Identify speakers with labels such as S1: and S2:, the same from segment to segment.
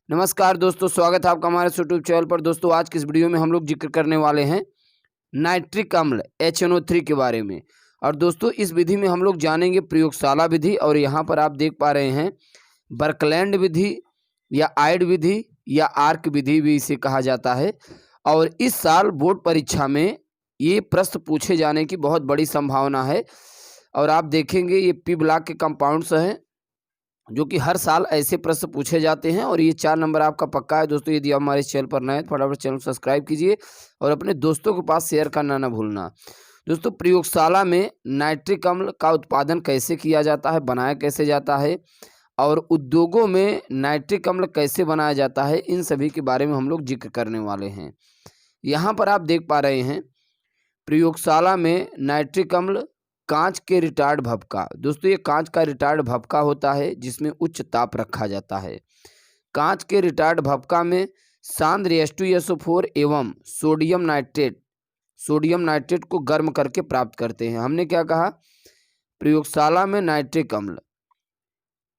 S1: नमस्कार दोस्तों, स्वागत है आपका हमारे यूट्यूब चैनल पर। दोस्तों आज की इस वीडियो में हम लोग जिक्र करने वाले हैं नाइट्रिक अम्ल HNO3 के बारे में। और दोस्तों इस विधि में हम लोग जानेंगे प्रयोगशाला विधि, और यहाँ पर आप देख पा रहे हैं बर्कलैंड विधि या आइड विधि या आर्क विधि भी इसे कहा जाता है। और इस साल बोर्ड परीक्षा में ये प्रश्न पूछे जाने की बहुत बड़ी संभावना है। और आप देखेंगे ये पी ब्लॉक के कंपाउंड्स हैं जो कि हर साल ऐसे प्रश्न पूछे जाते हैं, और ये 4 नंबर आपका पक्का है। दोस्तों यदि आप हमारे चैनल पर नए हैं तो फटाफट चैनल सब्सक्राइब कीजिए और अपने दोस्तों के पास शेयर करना ना भूलना। दोस्तों प्रयोगशाला में नाइट्रिक अम्ल का उत्पादन कैसे किया जाता है, बनाया कैसे जाता है, और उद्योगों में नाइट्रिक अम्ल कैसे बनाया जाता है, इन सभी के बारे में हम लोग जिक्र करने वाले हैं। यहाँ पर आप देख पा रहे हैं प्रयोगशाला में नाइट्रिक अम्ल कांच के रिटार्ड भपका। दोस्तों ये कांच का रिटार्ड भपका होता है जिसमें उच्च ताप रखा जाता है। कांच के रिटार्ड भपका में सांद्र H2SO4 एवं सोडियम नाइट्रेट को गर्म करके प्राप्त करते हैं। हमने क्या कहा, प्रयोगशाला में नाइट्रिक अम्ल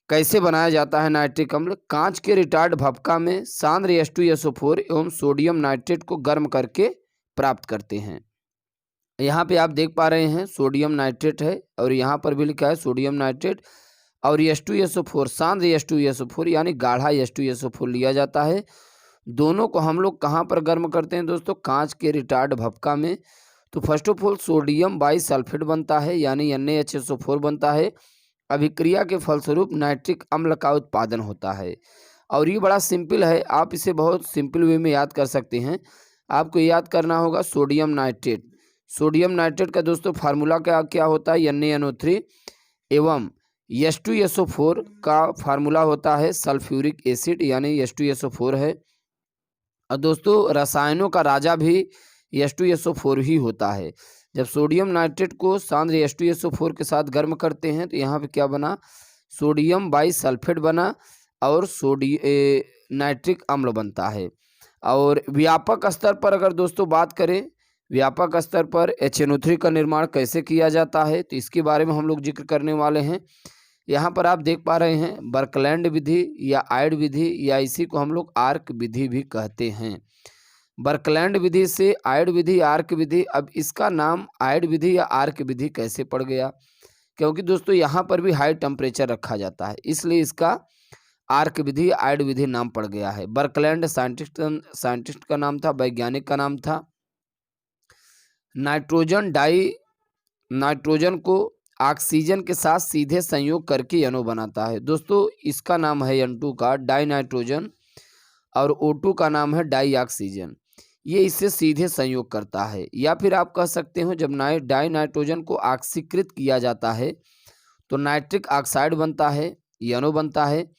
S1: कैसे बनाया जाता है। नाइट्रिक अम्ल कांच के रिटार्ड भपका में सांद्र H2SO4 एवं सोडियम नाइट्रेट को गर्म करके प्राप्त करते हैं। यहाँ पे आप देख पा रहे हैं सोडियम नाइट्रेट है, और यहाँ पर भी लिखा है सोडियम नाइट्रेट, और H2SO4 सांद्र H2SO4 यानी गाढ़ा H2SO4 लिया जाता है। दोनों को हम लोग कहाँ पर गर्म करते हैं दोस्तों, कांच के रिटार्ड भपका में। तो first of all sodium bisulphate बनता है यानी NaHSO4 बनता है। अभिक्रिया के फलस्वरूप नाइट्रिक अम्ल का उत्पादन होता है। और ये बड़ा सिंपल है, आप इसे बहुत सिंपल वे में याद कर सकते हैं। आपको याद करना होगा सोडियम नाइट्रेट का दोस्तों फार्मूला क्या होता है, NaNO3 एवं H2SO4 का फार्मूला होता है सल्फ्यूरिक एसिड यानी H2SO4 है। और दोस्तों रसायनों का राजा भी H2SO4 ही होता है। जब सोडियम नाइट्रेट को सांद्र H2SO4 के साथ गर्म करते हैं तो यहाँ पे क्या बना, सोडियम बाइसल्फेट बना और नाइट्रिक अम्ल बनता है। और व्यापक स्तर पर अगर दोस्तों बात करें, व्यापक स्तर पर HNO3 का निर्माण कैसे किया जाता है तो इसके बारे में हम लोग जिक्र करने वाले हैं। यहाँ पर आप देख पा रहे हैं बर्कलैंड विधि या आइड विधि, या इसी को हम लोग आर्क विधि भी कहते हैं। बर्कलैंड विधि से आइड विधि, आर्क विधि। अब इसका नाम आइड विधि या आर्क विधि कैसे पड़ गया, क्योंकि दोस्तों यहाँ पर भी हाई टेम्परेचर रखा जाता है, इसलिए इसका आर्क विधि आइड विधि नाम पड़ गया है। बर्कलैंड साइंटिस्ट का नाम था, वैज्ञानिक का नाम था। नाइट्रोजन को ऑक्सीजन के साथ सीधे संयोग करके NO बनाता है। दोस्तों इसका नाम है N2 का डाई नाइट्रोजन, और O2 का नाम है डाई ऑक्सीजन। ये इससे सीधे संयोग करता है। या फिर आप कह सकते हो जब डाई नाइट्रोजन को ऑक्सीकृत किया जाता है तो नाइट्रिक ऑक्साइड बनता है, NO बनता है।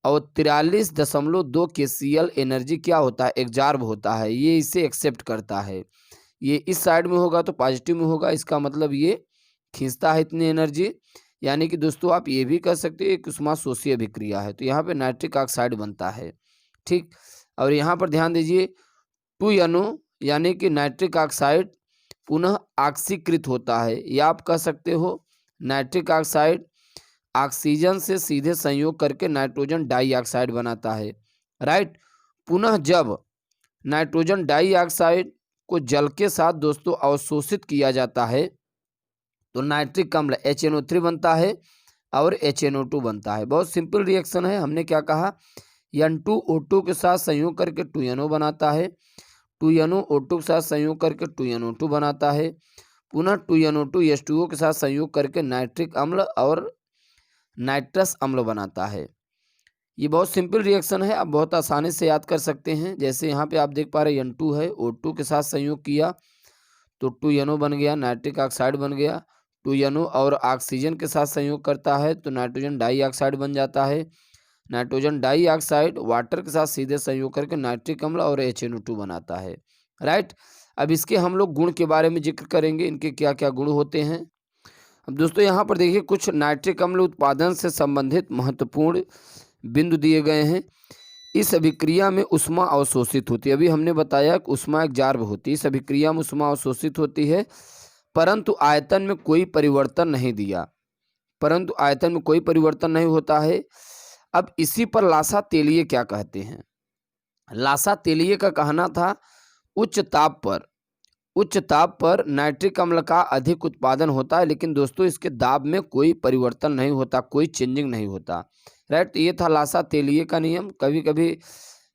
S1: और 43.2 KCl एनर्जी क्या होता है, एग्जॉर्ब होता है। ये इसे एक्सेप्ट करता है। ये इस साइड में होगा तो पॉजिटिव में होगा, इसका मतलब ये खींचता है इतनी एनर्जी। यानी कि दोस्तों आप ये भी कह सकते हैं एक उष्माशोषी अभिक्रिया है। तो यहाँ पे नाइट्रिक ऑक्साइड बनता है, ठीक। और यहाँ पर ध्यान दीजिए 2NO यानी कि नाइट्रिक ऑक्साइड पुनः ऑक्सीकृत होता है, या आप कह सकते हो नाइट्रिक ऑक्साइड ऑक्सीजन से सीधे संयोग करके नाइट्रोजन डाइऑक्साइड बनाता है, राइट। पुनः जब नाइट्रोजन डाइऑक्साइड को जल के साथ दोस्तों अवशोषित किया जाता है तो नाइट्रिक अम्ल HNO3 बनता है और HNO2 बनता है। बहुत सिंपल रिएक्शन है। हमने क्या कहा, N2O2 के साथ संयोग करके 2NO बनाता है, 2NO O2 के साथ संयोग करके 2NO2 बनाता है, पुनः 2NO2 H2O के साथ संयोग करके नाइट्रिक अम्ल और नाइट्रस अम्ल बनाता है। ये बहुत सिंपल रिएक्शन है, आप बहुत आसानी से याद कर सकते हैं। जैसे यहाँ पे आप देख पा रहे हैं N2 है, O2 के साथ संयोग किया तो 2NO बन गया, नाइट्रिक ऑक्साइड बन गया। 2NO और ऑक्सीजन के साथ संयोग करता है तो नाइट्रोजन डाइऑक्साइड बन जाता है। नाइट्रोजन डाइऑक्साइड वाटर के साथ सीधे संयोग करके नाइट्रिक अम्ल और HNO2 बनाता है, राइट। अब इसके हम लोग गुण के बारे में जिक्र करेंगे, इनके क्या क्या गुण होते हैं। अब दोस्तों यहाँ पर देखिए कुछ नाइट्रिक अम्ल उत्पादन से संबंधित महत्वपूर्ण बिंदु दिए गए हैं। इस अभिक्रिया में उष्मा अवशोषित होती है। अभी हमने बताया कि उष्मा एग्जॉर्ब होती है, इस अभिक्रिया में उष्मा अवशोषित होती है, परंतु आयतन में कोई परिवर्तन नहीं होता है। अब इसी पर लासा तेलिए क्या कहते हैं। लासा तेलिए का कहना था उच्च ताप पर नाइट्रिक अम्ल का अधिक उत्पादन होता है, लेकिन दोस्तों इसके दाब में कोई परिवर्तन नहीं होता, कोई चेंजिंग नहीं होता। राइट, तो ये था लासा तेलिए का नियम। कभी कभी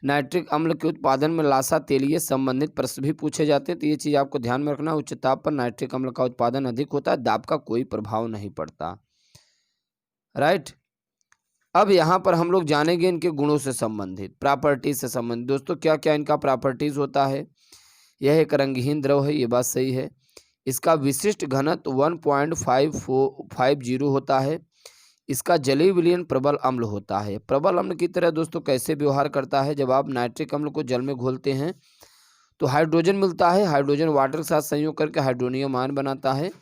S1: नाइट्रिक अम्ल के उत्पादन में लासा तेलिए संबंधित प्रश्न भी पूछे जाते हैं, तो ये चीज़ आपको ध्यान में रखना। उच्च ताप पर नाइट्रिक अम्ल का उत्पादन अधिक होता है, दाब का कोई प्रभाव नहीं पड़ता। राइट, अब यहाँ पर हम लोग जानेंगे इनके गुणों से संबंधित, प्रॉपर्टीज से संबंधित। दोस्तों क्या क्या इनका प्रॉपर्टीज होता है। यह एक रंगहीन द्रव है, ये बात सही है। इसका विशिष्ट घनत्व 1.550 होता है। इसका जलीय विलयन प्रबल अम्ल होता है। प्रबल अम्ल की तरह दोस्तों कैसे व्यवहार करता है, जब आप नाइट्रिक अम्ल को जल में घोलते हैं तो हाइड्रोजन मिलता है, हाइड्रोजन वाटर के साथ संयोग करके हाइड्रोनियम आयन बनाता है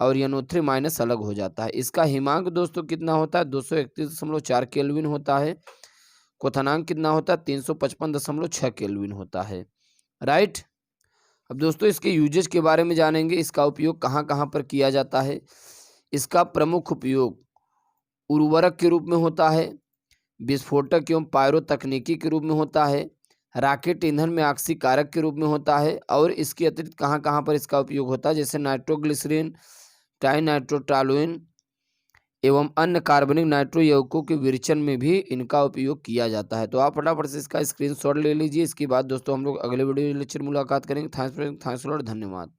S1: और NO3 माइनस अलग हो जाता है। इसका हिमांक दोस्तों कितना होता है, 231.4 केल्विन होता है। क्वथनांक कितना होता है, 355.6 केल्विन होता है। राइट, अब दोस्तों इसके यूजेस के बारे में जानेंगे। इसका उपयोग कहाँ कहाँ पर किया जाता है। इसका प्रमुख उपयोग उर्वरक के रूप में होता है, विस्फोटक एवं पायरो तकनीकी के रूप में होता है, रॉकेट ईंधन में ऑक्सीकारक के रूप में होता है, और इसके अतिरिक्त कहाँ कहाँ पर इसका उपयोग होता है, जैसे नाइट्रोग्लिसरीन, टाइनाइट्रोटॉलुइन एवं अन्य कार्बनिक नाइट्रो यौगिकों के विरेचन में भी इनका उपयोग किया जाता है। तो आप फटाफट से इसका स्क्रीनशॉट ले लीजिए। इसके बाद दोस्तों हम लोग अगले वीडियो लेक्चर मुलाकात करेंगे। थैंक्स लॉट, धन्यवाद।